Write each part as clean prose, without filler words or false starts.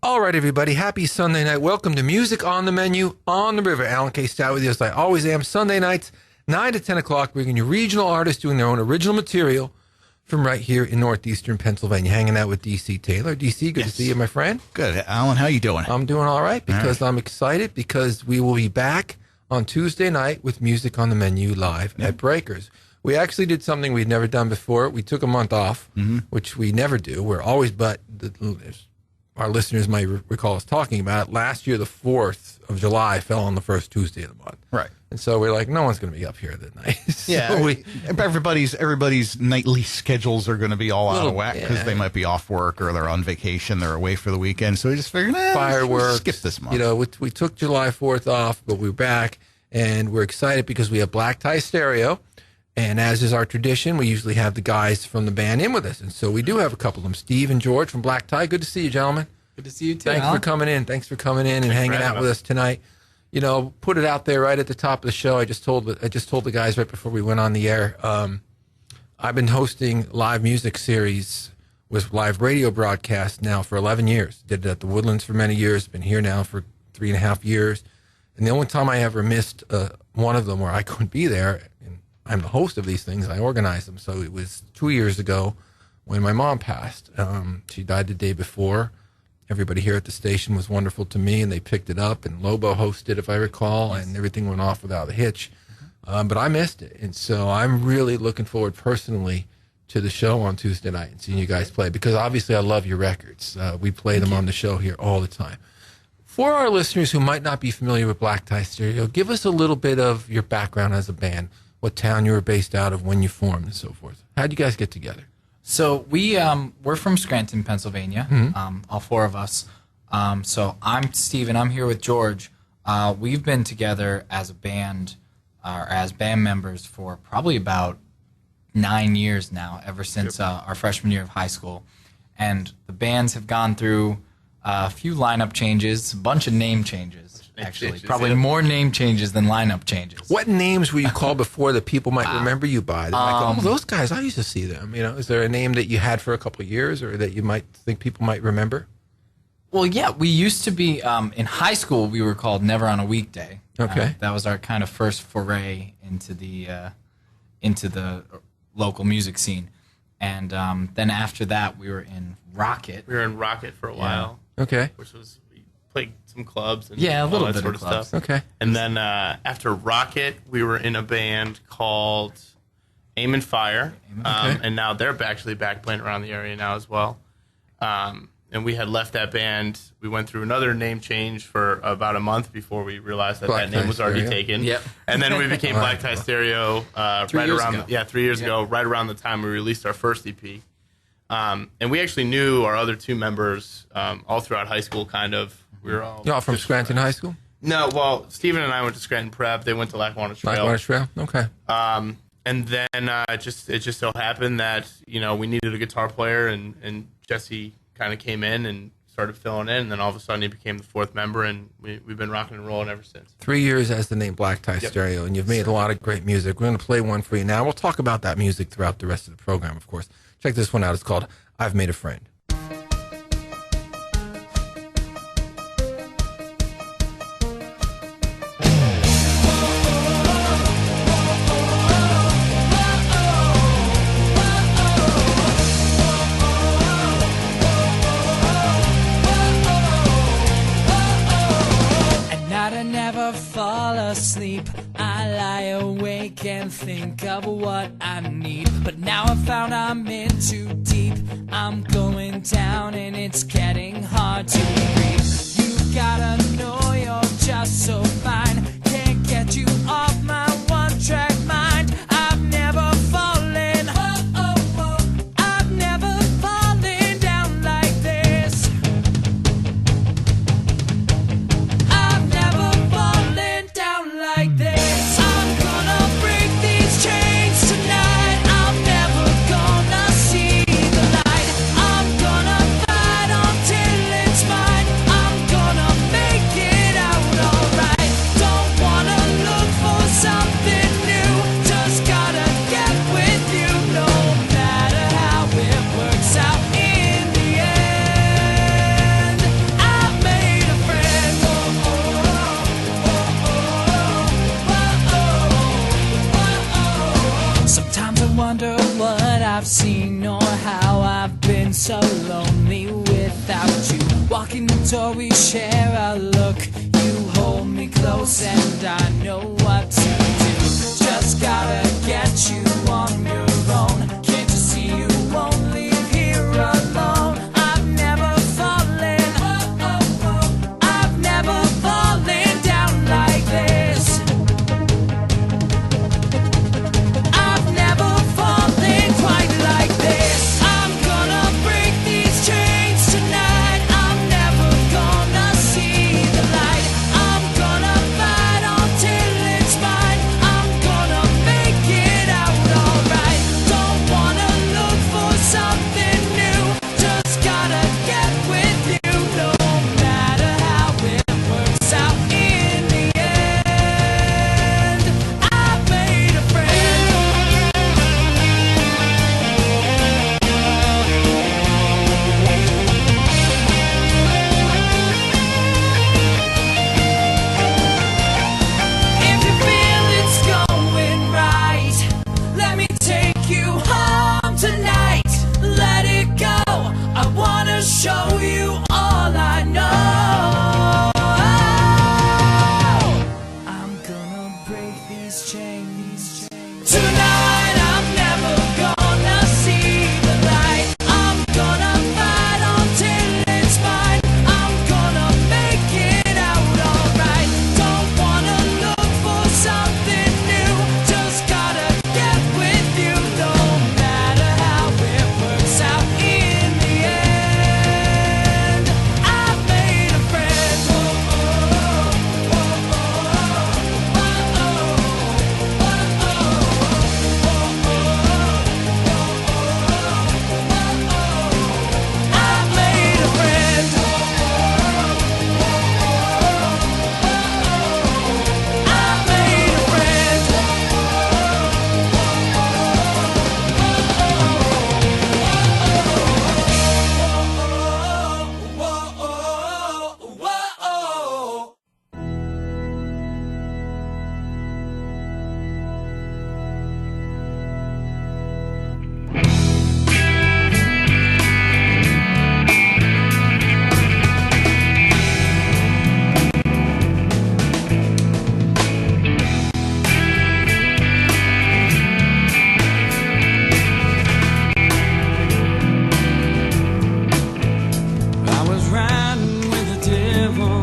All right, everybody. Happy Sunday night. Welcome to Music on the Menu on the River. Alan K. Stout with you as I always am. Sunday nights, 9 to 10 o'clock, bringing you regional artists doing their own original material from right here in northeastern Pennsylvania. Hanging out with DC Taylor. DC, good to see you, my friend. Good. Alan, how you doing? I'm doing all right because I'm excited because we will be back on Tuesday night with Music on the Menu live at Breakers. We actually did something we'd never done before. We took a month off, which we never do. We're always, our listeners might recall us talking about it. Last year, the 4th of July fell on the first Tuesday of the month. Right. And so we're like, no one's going to be up here that night. So everybody's nightly schedules are going to be all out of whack because they might be off work or they're on vacation, they're away for the weekend. So we just figured, fireworks. Skip this month. You know, we took July 4th off, but we're back, and we're excited because we have Black Tie Stereo. And as is our tradition, we usually have the guys from the band in with us. And so we do have a couple of them. Steve and George from Black Tie. Good to see you, gentlemen. Good to see you, too. Thanks for coming in. Thanks for coming in and hanging out with us tonight. You know, put it out there right at the top of the show. I just told the guys right before we went on the air. I've been hosting live music series with live radio broadcasts now for 11 years. Did it at the Woodlands for many years. Been here now for 3.5 years. And the only time I ever missed one of them where I couldn't be there, and I'm the host of these things, I organize them. So it was 2 years ago when my mom passed. She died the day before. Everybody here at the station was wonderful to me, and they picked it up, and Lobo hosted, if I recall, and everything went off without a hitch. But I missed it, and so I'm really looking forward personally to the show on Tuesday night and seeing you guys play, because obviously I love your records. We play them on the show here all the time. For our listeners who might not be familiar with Black Tie Stereo, give us a little bit of your background as a band, what town you were based out of, when you formed, and so forth. How did you guys get together? So we're from Scranton, Pennsylvania, all four of us. So I'm Steve, and I'm here with George. We've been together as a band, or as band members, for probably about 9 years now, ever since our freshman year of high school. And the bands have gone through a few lineup changes, a bunch of name changes. Actually, probably more name changes than lineup changes. What names were you called before that people might remember you by? They're like, oh, those guys, I used to see them. You know, is there a name that you had for a couple of years, or that you might think people might remember? Well, yeah, we used to be in high school. We were called Never on a Weekday. Okay, that was our kind of first foray into the local music scene, and then after that, we were in Rocket. We were in Rocket for a while. Okay, which was. Played some clubs and a little all that bit sort of of clubs. stuff. Okay. And then after Rocket, we were in a band called Aim and Fire. And now they're actually back playing around the area now as well. And we had left that band. We went through another name change for about a month before we realized that that name was already taken. Yep. And then we became Black Tie Stereo 3 years ago. 3 years ago, right around the time we released our first EP. And we actually knew our other two members all throughout high school, kind of. We were all y'all from Scranton High School? No, well, Steven and I went to Scranton Prep. They went to Lackawanna Trail. Lackawanna Trail, okay. And then it just so happened that, you know, we needed a guitar player, and Jesse kind of came in and started filling in, and then all of a sudden he became the fourth member, and we've been rocking and rolling ever since. 3 years as the name Black Tie Stereo, and you've made a lot of great music. We're going to play one for you now. We'll talk about that music throughout the rest of the program, of course. Check this one out. It's called I've Made a Friend. Sleep, I lie awake and think of what I need. But now I found I'm in too deep. I'm going down and it's getting hard to breathe. You gotta know you're just so fine. Can't get you off my one-track mind. I've never fallen. I've never fallen down like this. I've never fallen down like this. I'm gonna break these chains tonight. I'm never gonna see the light. I'm gonna fight until it's mine. walk in the door, we share a look. You hold me close and I know what to do. Just gotta get you on your own. Can't you see you won't leave here alone? I've never fallen, I've never fallen down like this. I've never fallen quite like this. I'm gonna break these chains tonight. I'm never gonna see the light. I'm gonna fight until it's mine. I'm gonna make it out alright. Don't wanna look for something new. Just gotta get with you, no matter how it works out in the end. I've made a friend. If you feel it's going right, let me take you home tonight. Let it go. I wanna show you all I know. I'm gonna break these chains. Tonight I'm never gonna see the light. I'm gonna fight until it's mine. I'm gonna make it out alright. Don't wanna look for something new. Just gotta get with you, no matter how it works out in the end. I've made a friend. I've made a friend. I've made a friend. I was riding with the devil,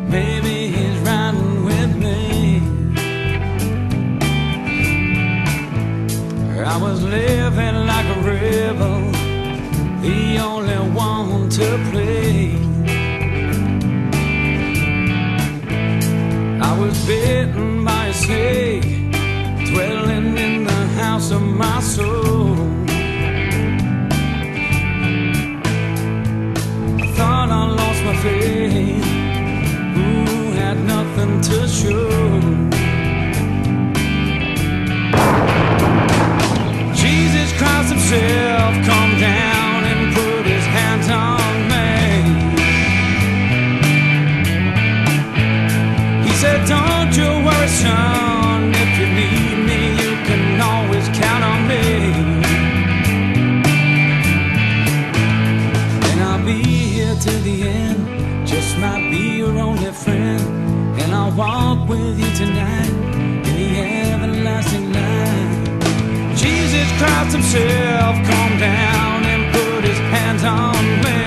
maybe he's riding with me. I was living like a rebel, the only one to play. I was bitten by a snake, dwelling in the house of my soul. Thought I lost my faith, ooh, had nothing to show. Jesus Christ himself come down and put his hands on me. He said, don't you worry, son, if you need me, you can always count on me. And I'll be here till the end, just might be your only friend. And I'll walk with you tonight in the everlasting light. Jesus Christ himself come down and put his hands on me.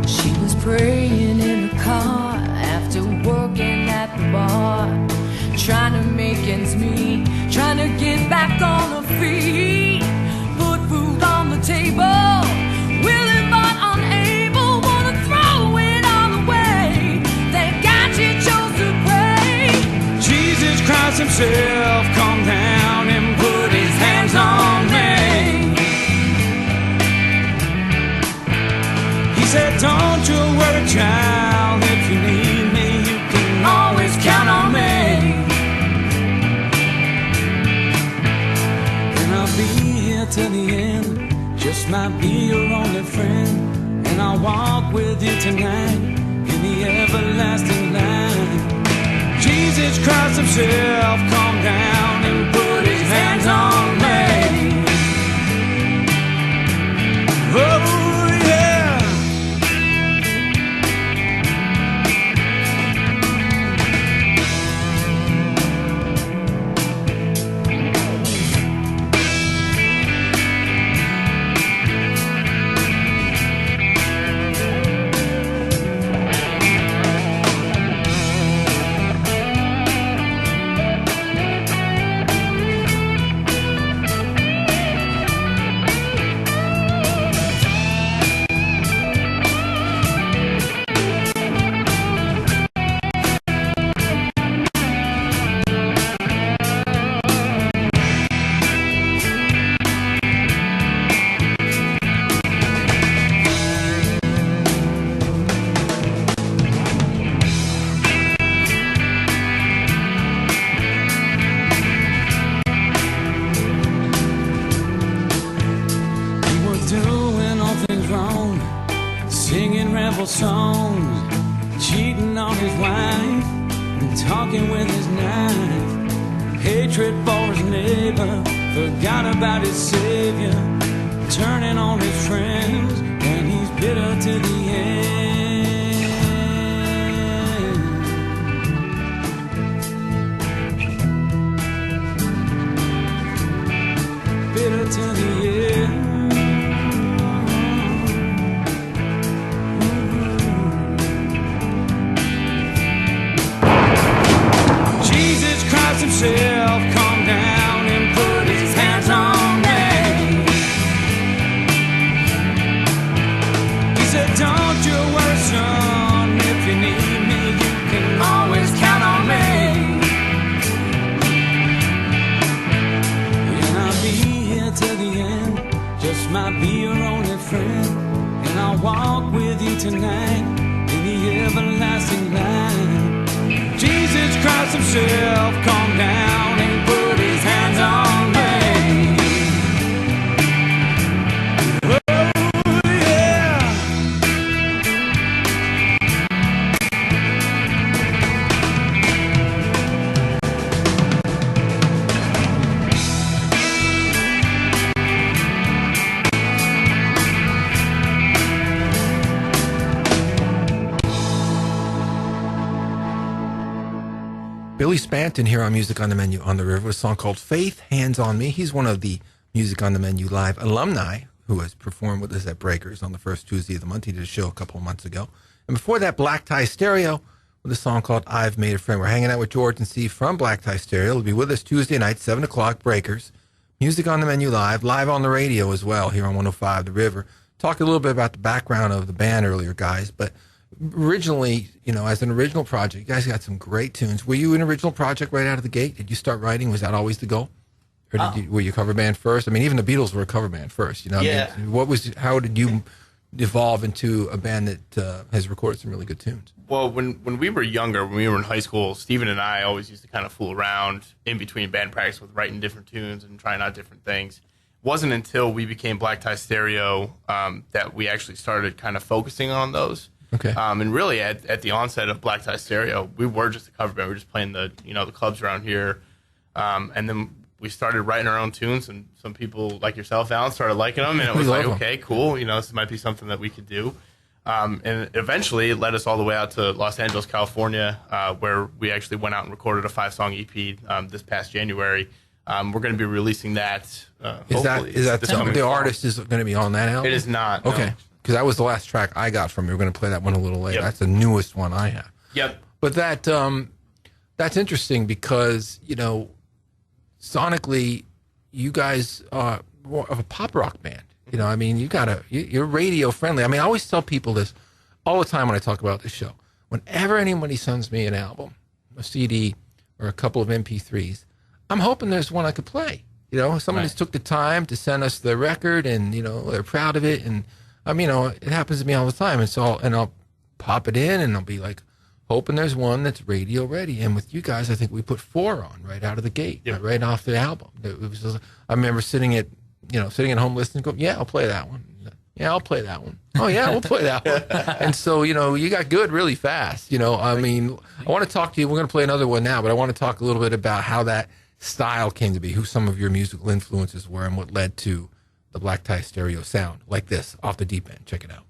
She was praying in the car after working at the bar, trying to make ends meet, trying to get back on her feet, put food on the table, willing but unable, wanna throw it all away. Thank God she chose to pray. Jesus Christ himself come down and put his hands on me. He said, don't you worry, child, if you need me, you can always count on me. to the end, just might be your only friend. And I'll walk with you tonight in the everlasting light. Jesus Christ himself come down and put his hands on me. Oh yeah. Songs, cheating on his wife and talking with his knife, hatred for his neighbor, forgot about his savior, turning on his friends, and he's bitter to the end. Bitter to the end. Himself come down and put his hands on me. He said, don't you worry, son, if you need me, you can always count on me. And I'll be here till the end, just might be your only friend. And I'll walk with you tonight in the everlasting light. Jesus Christ himself come down and put his hands on me. Oh yeah. Billy Spanton here on Music on the Menu on the River, a song called Faith, Hands on Me. He's one of the Music on the Menu Live alumni who has performed with us at Breakers on the first Tuesday of the month. He did a show a couple of months ago. And before that, Black Tie Stereo with a song called I've Made a Friend. We're hanging out with George and Steve from Black Tie Stereo. They'll be with us Tuesday night, 7 o'clock, Breakers. Music on the Menu live on the radio as well here on 105 The River. Talked a little bit about the background of the band earlier, guys, but originally, you know, as an original project, you guys got some great tunes. Were you an original project right out of the gate? Did you start writing? Was that always the goal? Or were you a cover band first? I mean, even the Beatles were a cover band first, you know? Yeah. I mean, how did you evolve into a band that has recorded some really good tunes? Well, when we were younger, when we were in high school, Steven and I always used to kind of fool around in between band practice with writing different tunes and trying out different things. It wasn't until we became Black Tie Stereo that we actually started kind of focusing on those. Okay. And really, at the onset of Black Tie Stereo, we were just a cover band. We were just playing the clubs around here, and then we started writing our own tunes. And some people like yourself, Alan, started liking them, and it was like, okay, cool. You know, this might be something that we could do. And eventually, it led us all the way out to Los Angeles, California, where we actually went out and recorded a 5-song EP this past January. We're going to be releasing that. Is that the artist is going to be on that album? It is not. Okay. No. Because that was the last track I got from you. We're going to play that one a little later. Yep. That's the newest one I have. Yep. But that's interesting because, you know, sonically, you guys are more of a pop rock band. You know, I mean, you're radio friendly. I mean, I always tell people this all the time when I talk about this show. Whenever anybody sends me an album, a CD, or a couple of MP3s, I'm hoping there's one I could play. You know, someone just took the time to send us the record, and you know they're proud of it. And you know, it happens to me all the time. And so, I'll pop it in, and I'll be like, hoping there's one that's radio ready. And with you guys, I think we put 4 on right out of the gate, right off the album. It was just, I remember sitting at sitting at home listening, go, yeah, I'll play that one. Yeah, I'll play that one. Oh, yeah, we'll play that one. And so, you got good really fast. I mean, I want to talk to you. We're going to play another one now, but I want to talk a little bit about how that style came to be, who some of your musical influences were, and what led to the Black Tie Stereo sound like this, Off the Deep End. Check it out.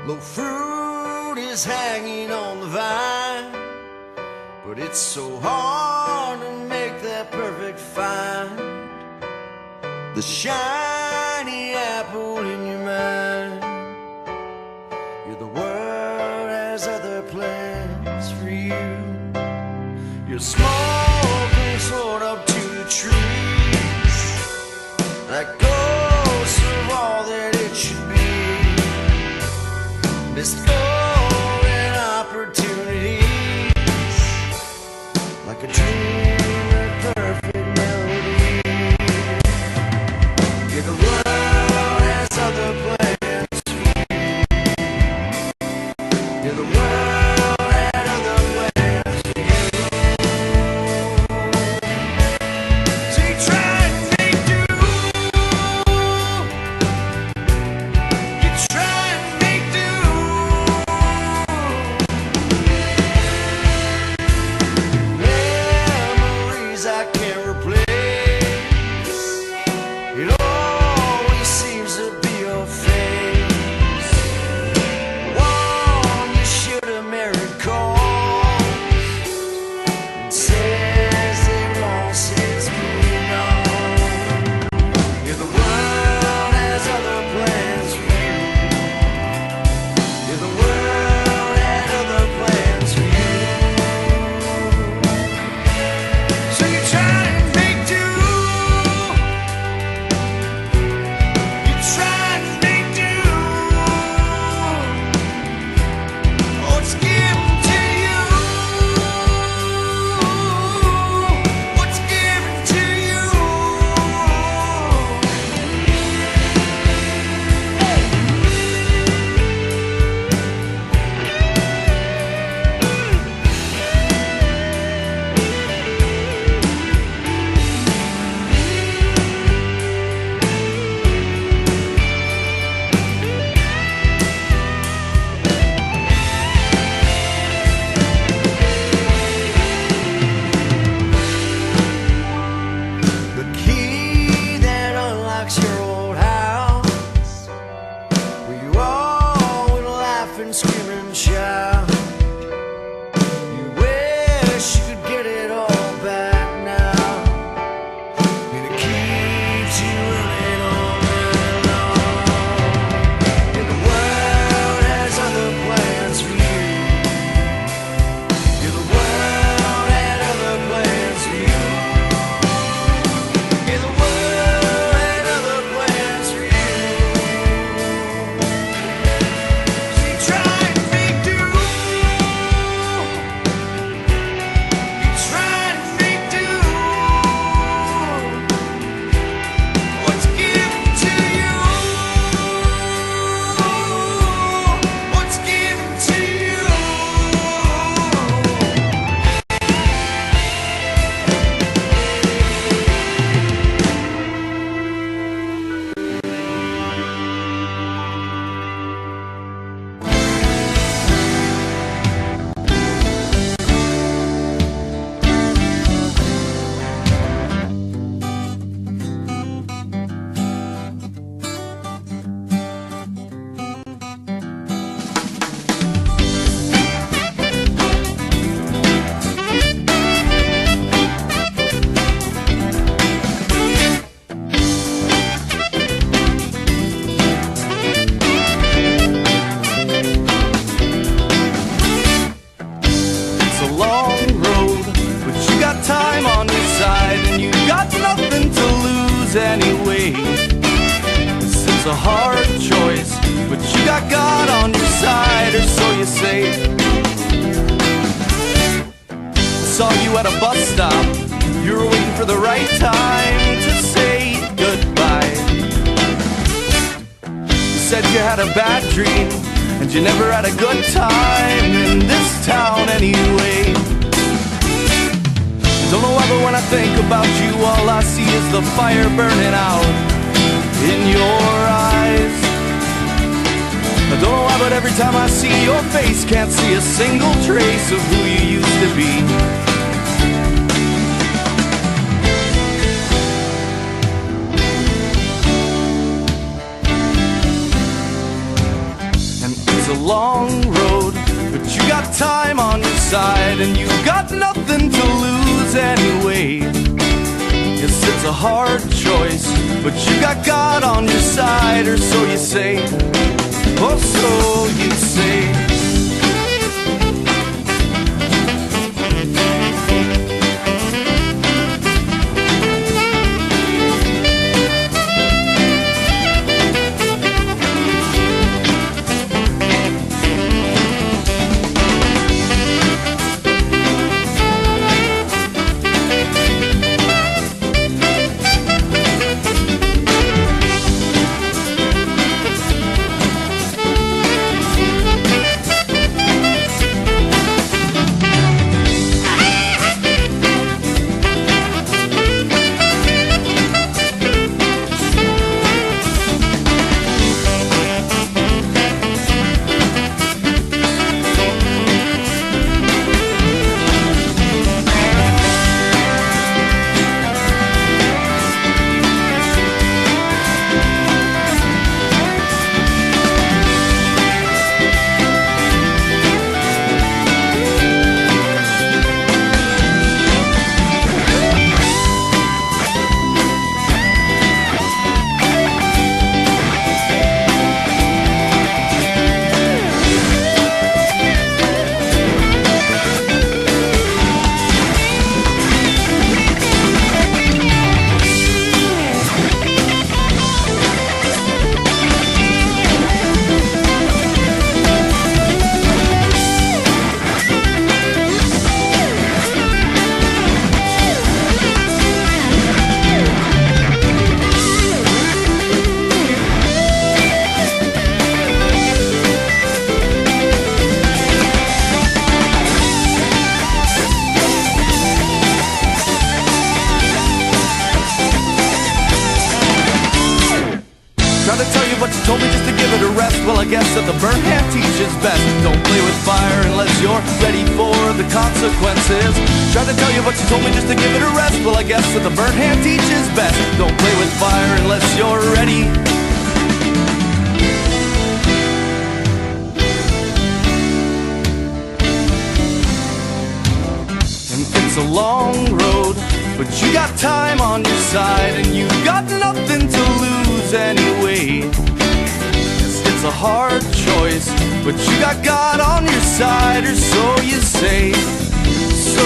Low fruit is hanging on the vine, but it's so hard to make that perfect find. The shiny apple in your mind. You're the world has other plans for you. Your smoke being soared up to the trees, that ghost of all that it should be. Missed golden opportunities, like a dream of perfect melody. Yeah, the world has other plans for you. Yeah, the world had other plans for you. So you try and make do. You try and make do. Memories I can't replace. It always seems to be your face. One you should have married calls and says they've long since moved on. Yeah, the world has other plans for you. Yeah, the world had other plans for you. So you try and make do. You try and make do. Oh, it's given to you. What's given to you? The key that unlocks your old house, where you all would laugh and scream and shout. You wish you could get it all back now, and it keeps you running all night long. And the world has other plans for you. Yeah, the world had other plans for you. Yeah, the world had other plans for you. So you try and make do. You try and make do. What's given to you? What's given to you? It's a long road, but you got time on your side, and you got nothing to lose anyway. It's a hard choice, but you got God on your side, or so you say. I saw you at a bus stop, you were waiting for the right time to say goodbye. You said you had a bad dream, and you never had a good time in this town anyway. Don't know why, but when I think about you, all I see is the fire burning out in your eyes. I don't know why, but every time I see your face, can't see a single trace of who you used to be. It's a long road, but you got time on your side, and you got nothing to lose anyway. Yes, it's a hard choice, but you got God on your side, or so you say. Oh, so you say. I guess that the burnt hand teaches best. Don't play with fire unless you're ready for the consequences. Tried to tell you but you told me just to give it a rest. Well, I guess that the burnt hand teaches best. Don't play with fire unless you're ready. It's a long road, but you got time on your side, and you got nothing to lose anyway. It's a hard choice, but you got God on your side, or so you say. So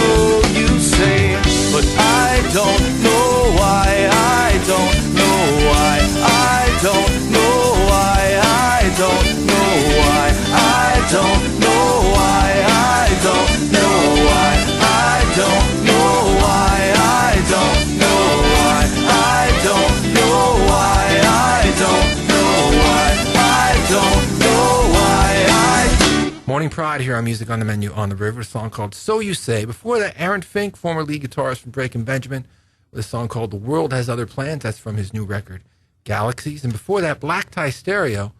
you say, but I don't know why. I don't know why. I don't know why. I don't know why. I don't know why. I don't know why. I don't know why. I don't know why. I don't know why. I don't know why. I don't know why. Morning Pride here on Music on the Menu on the River, a song called So You Say. Before that, Aaron Fink, former lead guitarist from Breaking Benjamin, with a song called The World Has Other Plans. That's from his new record, Galaxies. And before that, Black Tie Stereo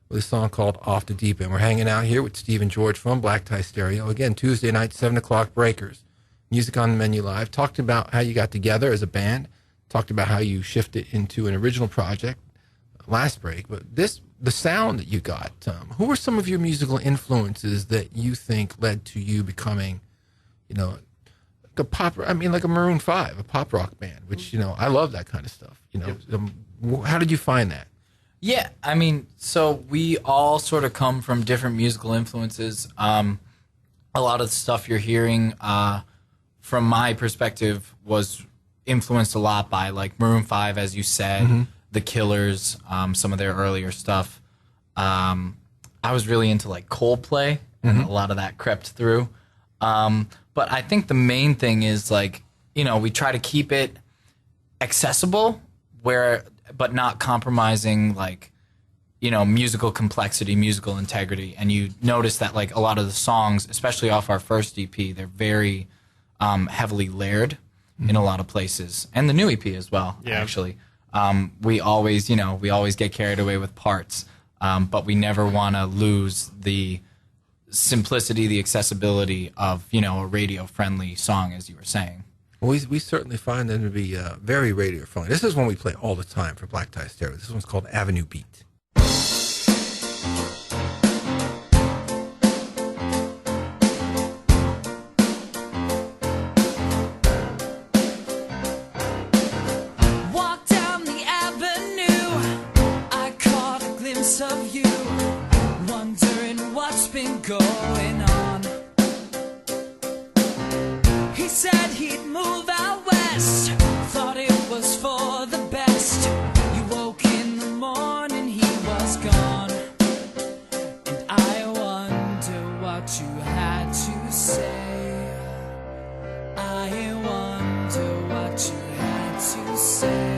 with a song called Off the Deep End. We're hanging out here with Steve and George from Black Tie Stereo. Again, Tuesday night, 7 o'clock Breakers. Music on the Menu Live. Talked about how you got together as a band. Talked about how you shifted into an original project last break. But the sound that you got, who were some of your musical influences that you think led to you becoming, like a pop, like a Maroon 5, a pop rock band, which, I love that kind of stuff. How did you find that? Yeah, so we all sort of come from different musical influences. A lot of the stuff you're hearing, from my perspective, was influenced a lot by like Maroon 5, as you said, The Killers, some of their earlier stuff. I was really into like Coldplay, and a lot of that crept through. But I think the main thing is like, we try to keep it accessible, but not compromising like, musical complexity, musical integrity. And you notice that like a lot of the songs, especially off our first EP, they're very heavily layered in a lot of places, and the new EP as well. Actually, we always get carried away with parts, but we never want to lose the simplicity, the accessibility of a radio friendly song, as you were saying. Well, we certainly find them to be very radio friendly. This is one we play all the time for Black Tie Stereo. This one's called Avenue Beat. Of you, wondering what's been going on. He said he'd move out west, thought it was for the best. You woke in the morning, he was gone, and I wonder what you had to say. I wonder what you had to say.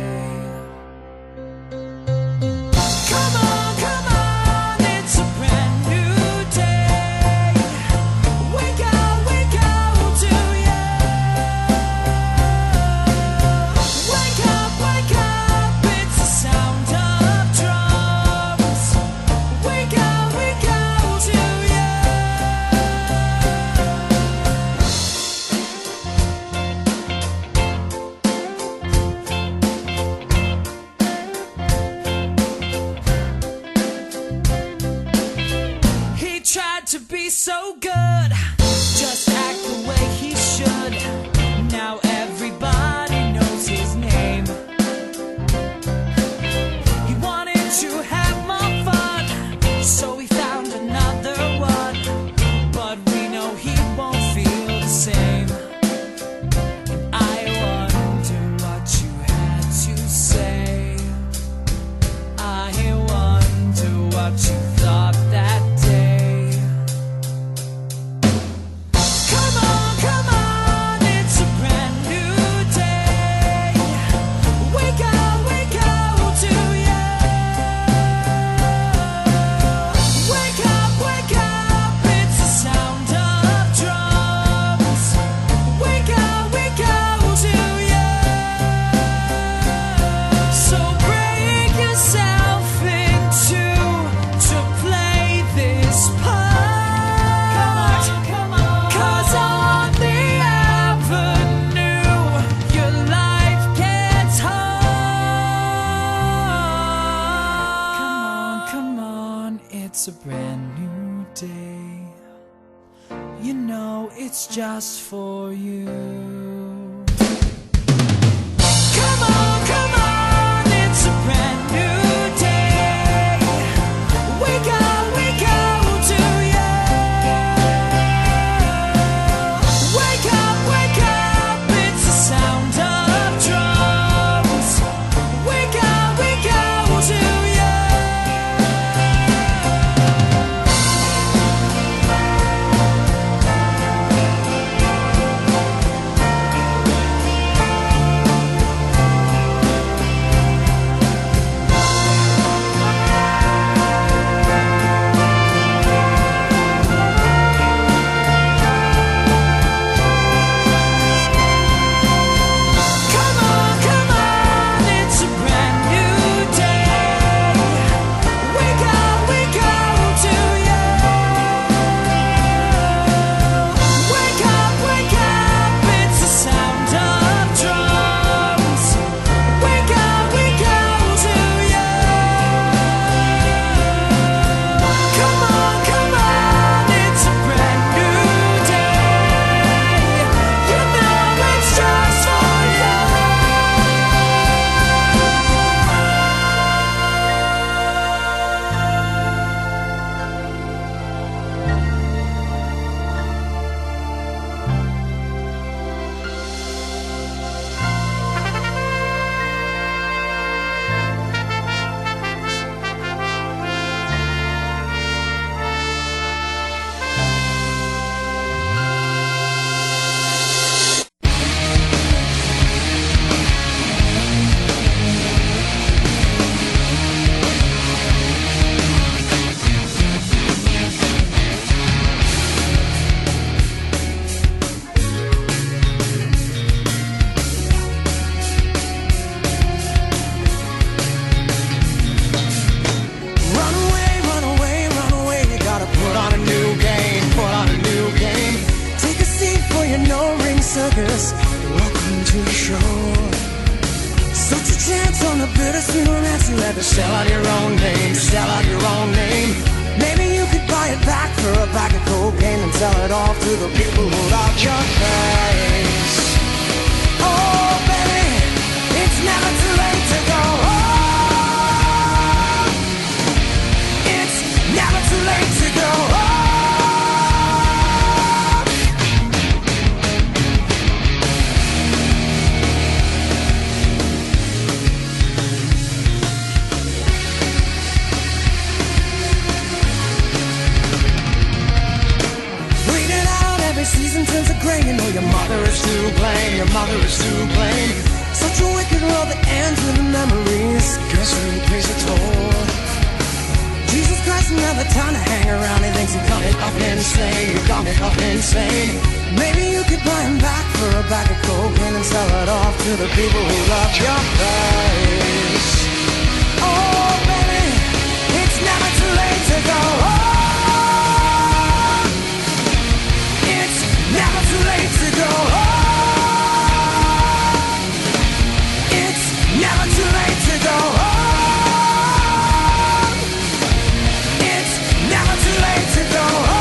it's just for you. Come on, it's a brand new day. Wake up to you. Wake up, it's the sound of drums. Wake up to you. Come on, it's a brand new day. Wake up to you. Wake up, it's the sound of drums. Wake up to you. Come on, it's a brand new day. You know it's just for you. Run away, you gotta put on a new game, Take a seat for your no-ring circus. Welcome to the show. Such a chance on a bittersweet romance. You had to sell out your own name, Maybe you could buy it back for a bag of cocaine and sell it off to the people who love your face. Oh, baby, it's never too late to go home. It's never too late to go home. Wait it out, every season turns to gray. You know your mother is to blame. Such a wicked world that ends with the memories. Guess who pays the toll? Jesus Christ, another time to hang around. He thinks you got it up insane. Maybe you could buy him back for a bag of cocaine and sell it off to the people who love your face. Oh, baby, it's never too late to go home. It's never too late to go home. It's never too late to go home. It's never too late to go home.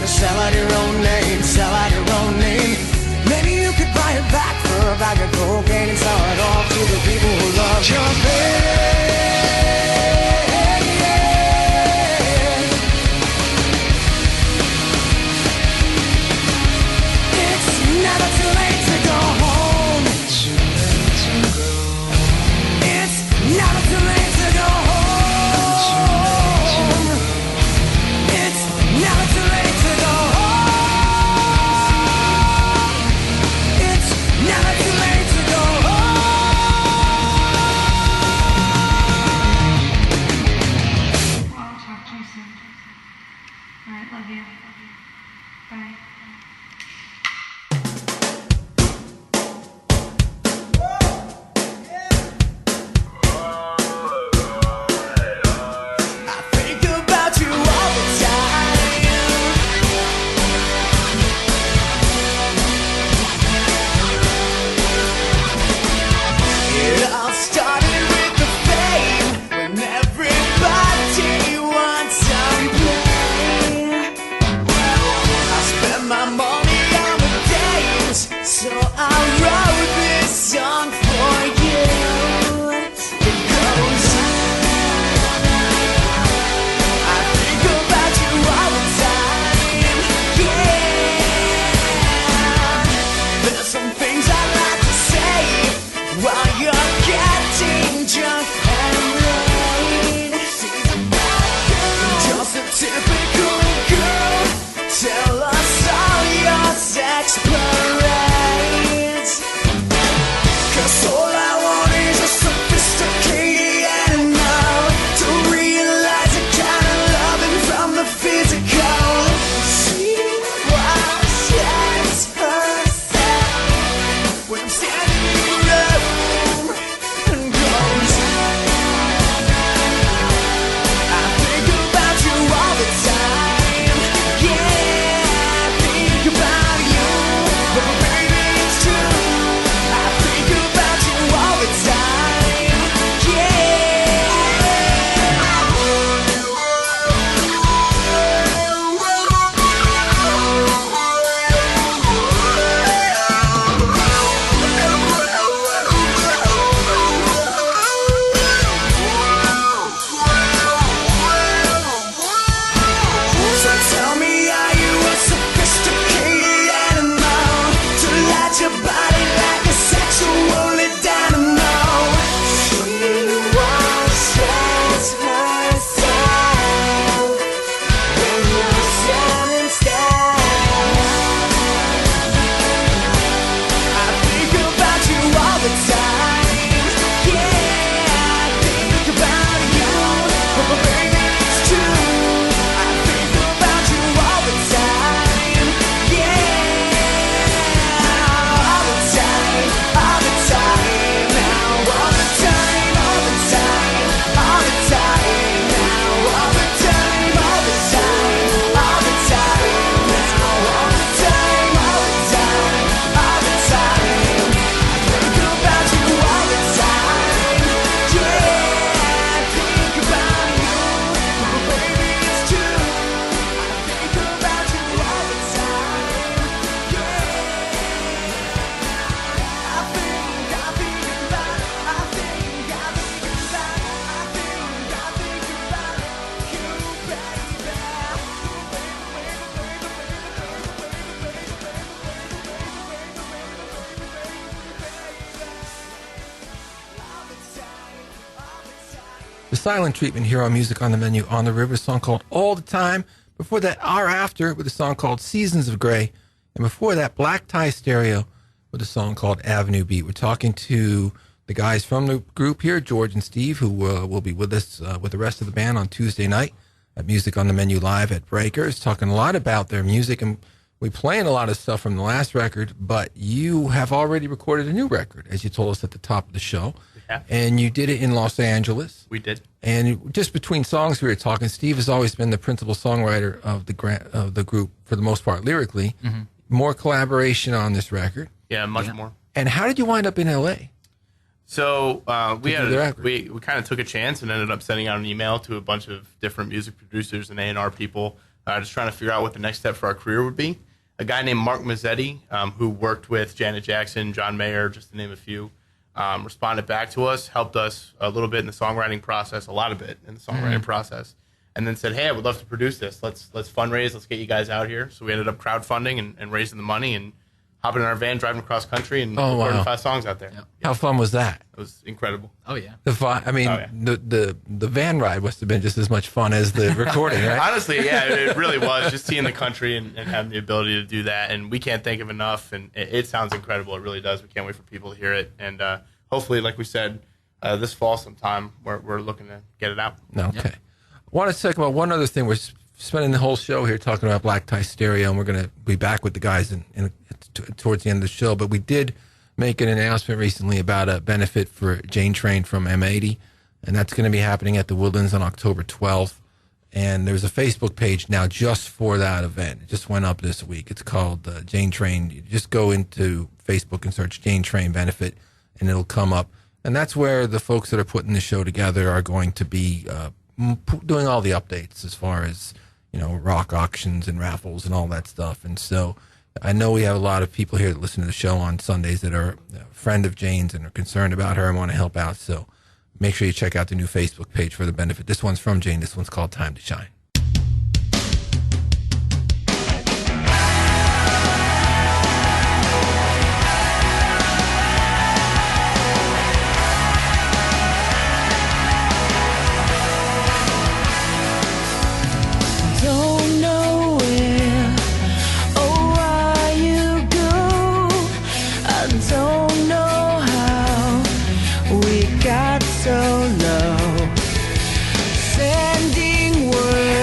sell out your own name, sell out your own name. Maybe you could buy Silent Treatment here on Music on the Menu on the River, a song called All the Time. Before that, Our After with a song called Seasons of Grey. And before that, Black Tie Stereo with a song called Avenue Beat. We're talking to the guys from the group here, George and Steve, who will be with us with the rest of the band on Tuesday night at Music on the Menu Live at Breakers, talking a lot about their music. And we're playing a lot of stuff from the last record, but you have already recorded a new record, as you told us at the top of the show. Yeah. And you did it in Los Angeles. We did. And just between songs we were talking, Steve has always been the principal songwriter of the group for the most part lyrically. Mm-hmm. More collaboration on this record. Yeah, much more. And how did you wind up in L.A.? So we kind of took a chance and ended up sending out an email to a bunch of different music producers and A&R people, just trying to figure out what the next step for our career would be. A guy named Mark Mazzetti, who worked with Janet Jackson, John Mayer, just to name a few, responded back to us, helped us a little bit in the songwriting process, a lot of it in the songwriting process, and then said, hey, I would love to produce this. Let's fundraise. Let's get you guys out here. So we ended up crowdfunding and raising the money and hopping in our van, driving across country, and recording 5 songs out there. Yep. How fun was that? It was incredible. Oh, yeah. The van ride must have been just as much fun as the recording, right? Honestly, yeah, it really was. Just seeing the country and having the ability to do that. And we can't thank him enough. And it sounds incredible. It really does. We can't wait for people to hear it. And hopefully, like we said, this fall sometime, we're looking to get it out. Okay. Yep. I want to talk about one other thing. We're spending the whole show here talking about Black Tie Stereo, and we're going to be back with the guys towards the end of the show. But we did make an announcement recently about a benefit for Jane Train from M80, and that's going to be happening at the Woodlands on October 12th. And there's a Facebook page now just for that event. It just went up this week. It's called Jane Train. You just go into Facebook and search Jane Train Benefit, and it'll come up. And that's where the folks that are putting the show together are going to be doing all the updates as far as, rock auctions and raffles and all that stuff. And so I know we have a lot of people here that listen to the show on Sundays that are a friend of Jane's and are concerned about her and want to help out. So make sure you check out the new Facebook page for the benefit. This one's from Jane. This one's called Time to Shine. So low, sending word.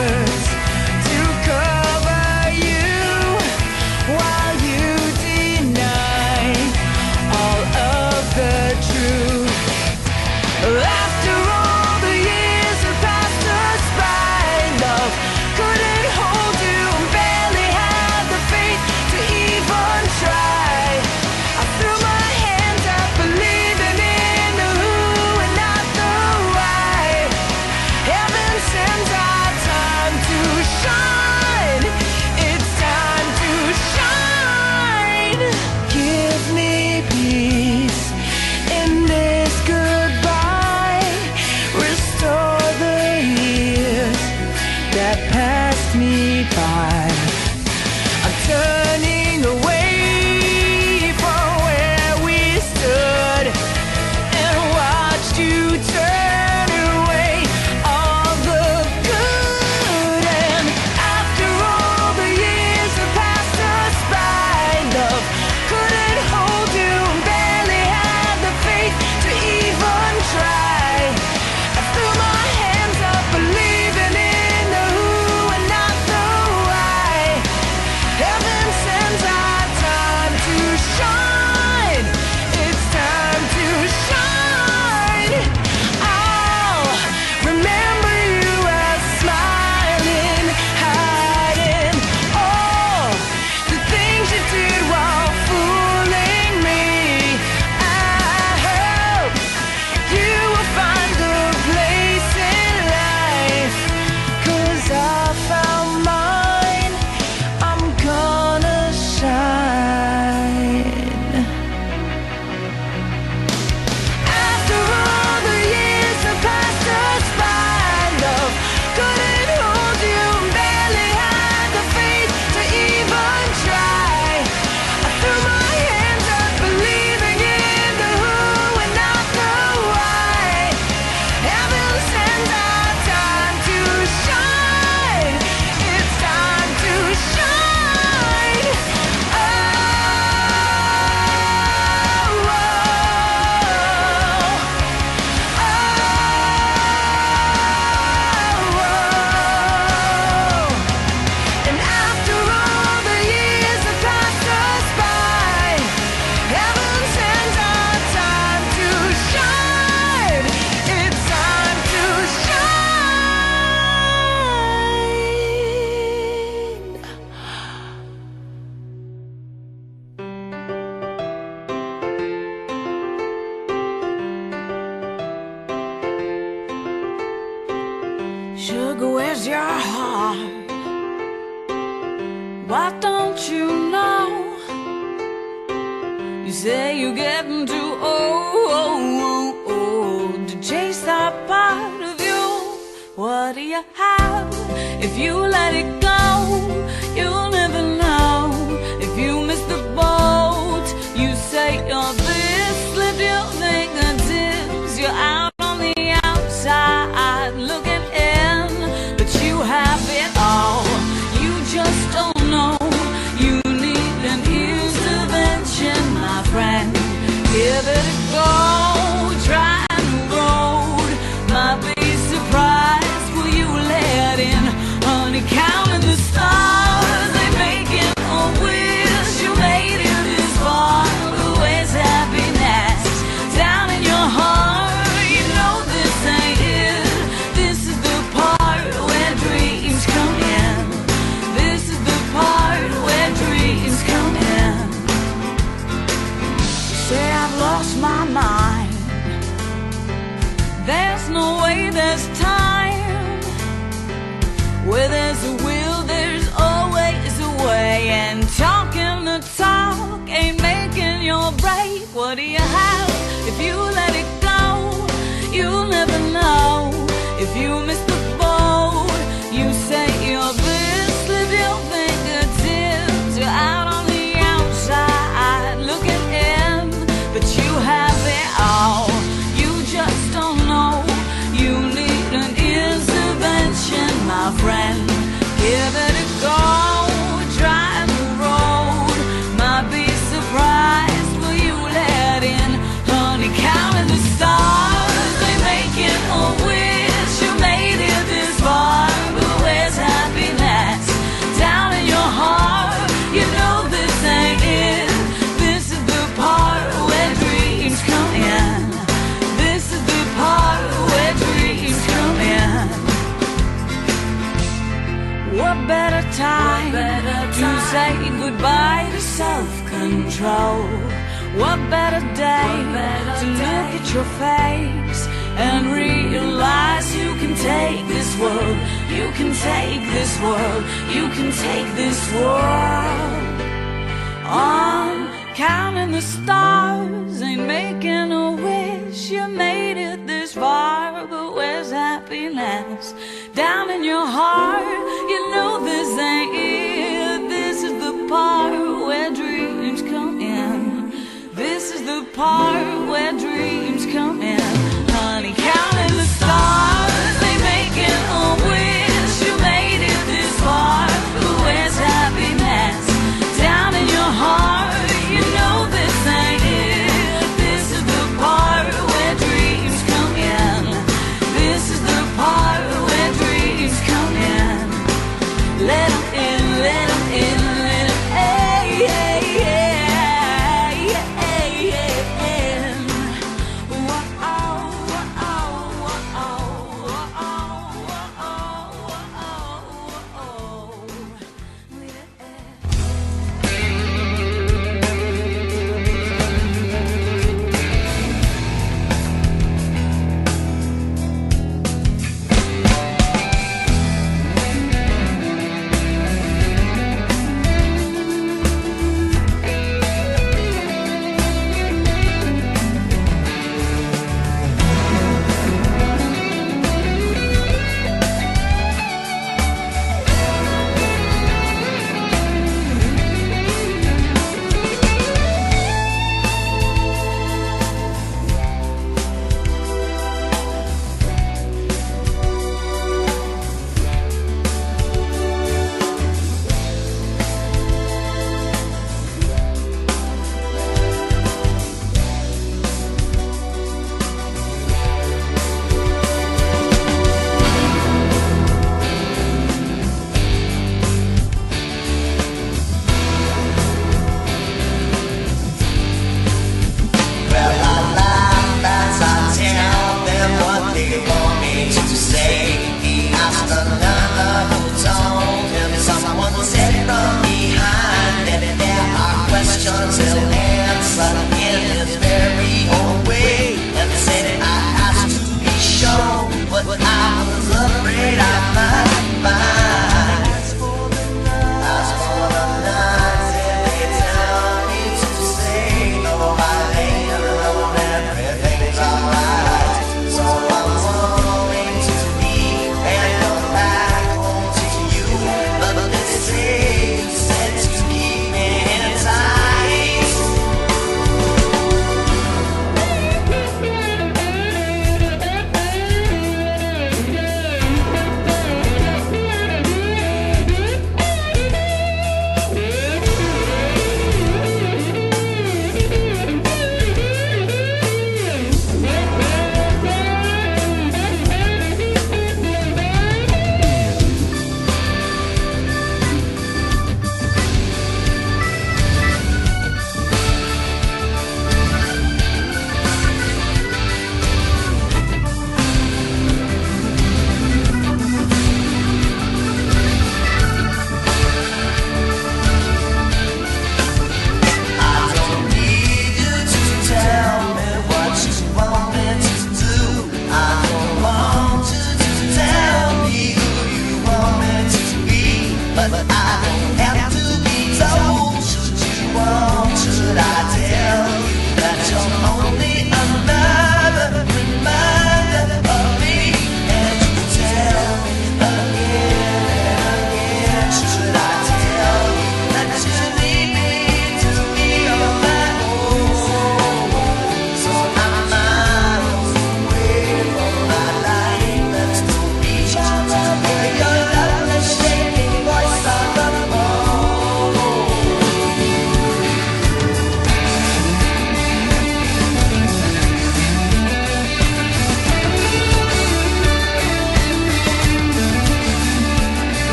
heart. Why don't you know? You say you're getting too old to chase that part of you. What do you have if you let it go? You'll never know if you miss the boat. You say you're this, live your fingertips. You're out on the outside looking in, but you have it all. You just don't know. You need an intervention, my friend. Give it a go. Try a new road. Might be surprised. Will you let in? Honey, counting the stars, they making a wish. You made it this far. But where's happiness? Down in your heart. You know this ain't it. This is the part where dreams come in. This is the part where dreams come in. You say I've lost my mind. There's no way, there's time. Where there's a will, there's always a way. And talking the talk ain't making your break. What do you have if you let it go? You'll never know if you miss the boat. You say you're this, live your fingertips. You're out on the outside looking in, but you have it all. You just don't know. You need an intervention, my friend. Give it a go. Try the road. Might be surprised. Will you let in? Honey, counting the stars, they making a wish. You made it this far, but where's happiness? Down in your heart. You know this ain't it. This is the part where dreams come in. This is the part where dreams come in. What better time to say goodbye to self-control? What better day to look at your face and realize you can take this world. You can take this world. You can take this world. On counting the stars, ain't making a wish. You made it this far, but where's happiness? Down in your heart, you know this ain't it. This is the part where dreams come in. This is the part where dreams come in. Honey, counting the stars, they making a wish. You made it this far, but where's happiness? Down in your heart, you know this ain't it. This is the part where dreams come in. This is the part where dreams come in. Let 'em in, let 'em in, let 'em in. Whoa, oh, whoa, oh, whoa, oh, whoa, oh, whoa, oh, let it in. But I was afraid I might find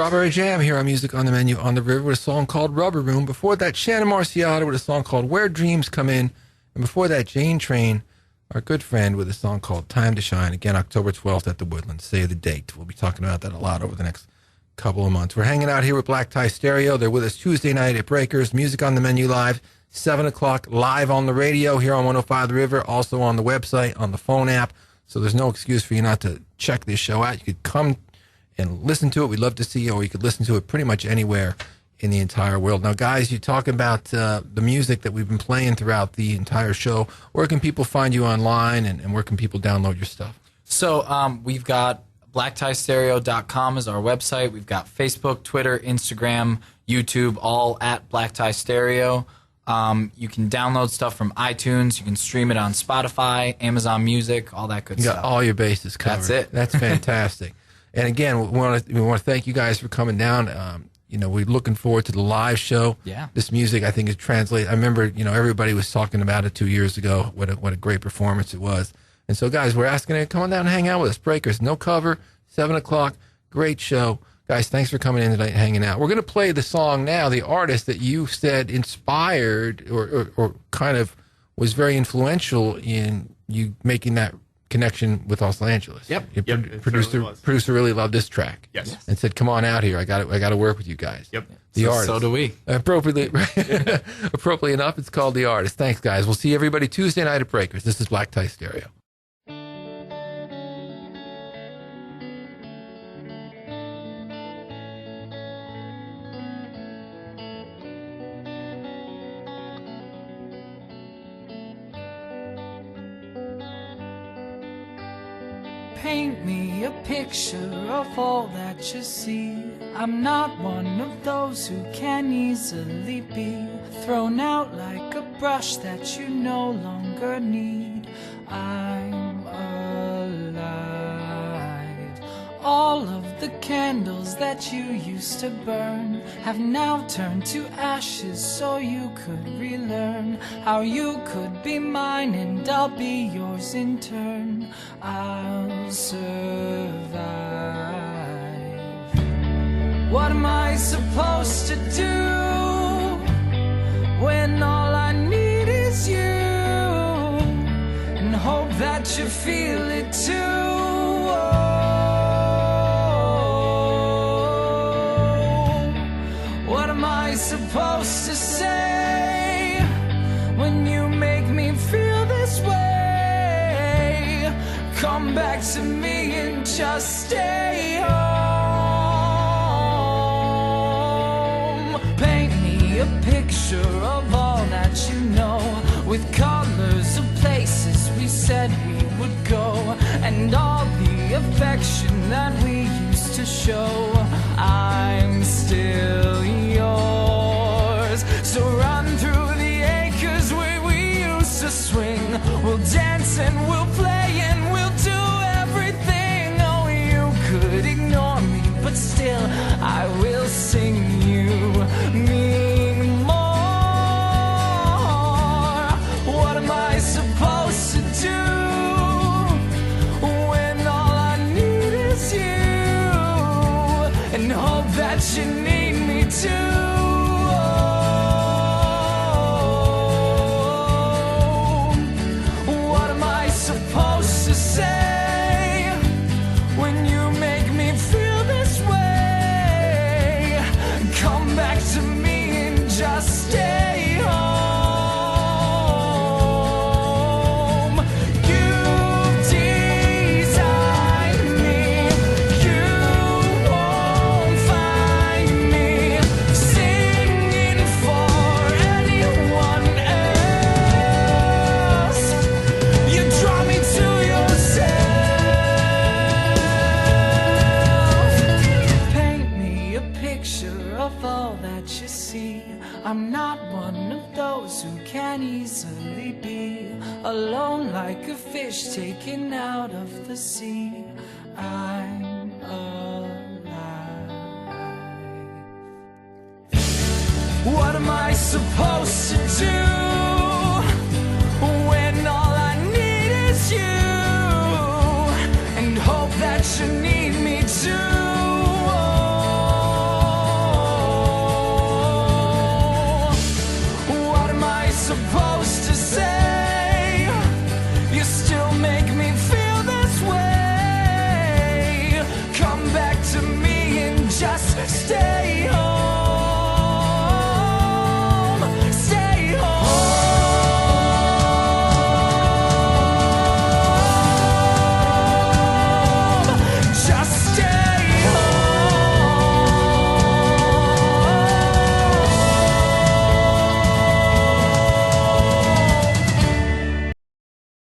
Strawberry Jam here on Music on the Menu on the River with a song called Rubber Room. Before that, Shannon Marciata with a song called Where Dreams Come In. And before that, Jane Train, our good friend, with a song called Time to Shine. Again, October 12th at the Woodlands. Save the date. We'll be talking about that a lot over the next couple of months. We're hanging out here with Black Tie Stereo. They're with us Tuesday night at Breakers. Music on the Menu live, 7 o'clock live on the radio here on 105 The River, also on the website, on the phone app. So there's no excuse for you not to check this show out. You could come and listen to it. We'd love to see you, or you could listen to it pretty much anywhere in the entire world. Now, guys, you talk about the music that we've been playing throughout the entire show. Where can people find you online, and where can people download your stuff? So we've got blacktiestereo.com is our website. We've got Facebook, Twitter, Instagram, YouTube, all at Black Tie Stereo. You can download stuff from iTunes. You can stream it on Spotify, Amazon Music, all that good You stuff. got all your bases covered. That's it. That's fantastic. And again, we want to thank you guys for coming down. We're looking forward to the live show. Yeah. This music, I think, is translated. I remember, everybody was talking about it 2 years ago. What a great performance it was. And so, guys, we're asking you to come on down and hang out with us. Breakers, no cover, 7 o'clock. Great show. Guys, thanks for coming in tonight and hanging out. We're going to play the song now, the artist that you said inspired or kind of was very influential in you making that connection with Los Angeles. Yep. Your It producer certainly was. producer really loved this track. Yes. And said, "Come on out here. I got to work with you guys." Yep. The artist. So do we. Appropriately enough, it's called The Artist. Thanks, guys. We'll see everybody Tuesday night at Breakers. This is Black Tie Stereo. Paint me a picture of all that you see. I'm not one of those who can easily be thrown out like a brush that you no longer need. I'm alive. All of the candles that you used to burn have now turned to ashes, so you could relearn how you could be mine and I'll be yours in turn. I'll survive. What am I supposed to do when all I need is you, and hope that you feel it too? What am I supposed to say when you make me feel this way? Come back to me and just stay home. Paint me a picture of all that you know, with colors of places we said we would go, and all the affection that we used to show. I'm still yours, so run through the acres where we used to swing. We'll dance and we'll play and we'll do everything. Oh, you could ignore me, but still I will sing you mean more. What am I supposed to do when all I need is you, and hope that you need me too? What am I supposed to say when you make me feel this way? Come back to me and just stay home. You've designed me, you won't find me singing for anyone else. You draw me to yourself. Paint me a picture of all that you see. I'm not one of those who can easily be alone like a fish taken out of the sea. I'm alive. What am I supposed to do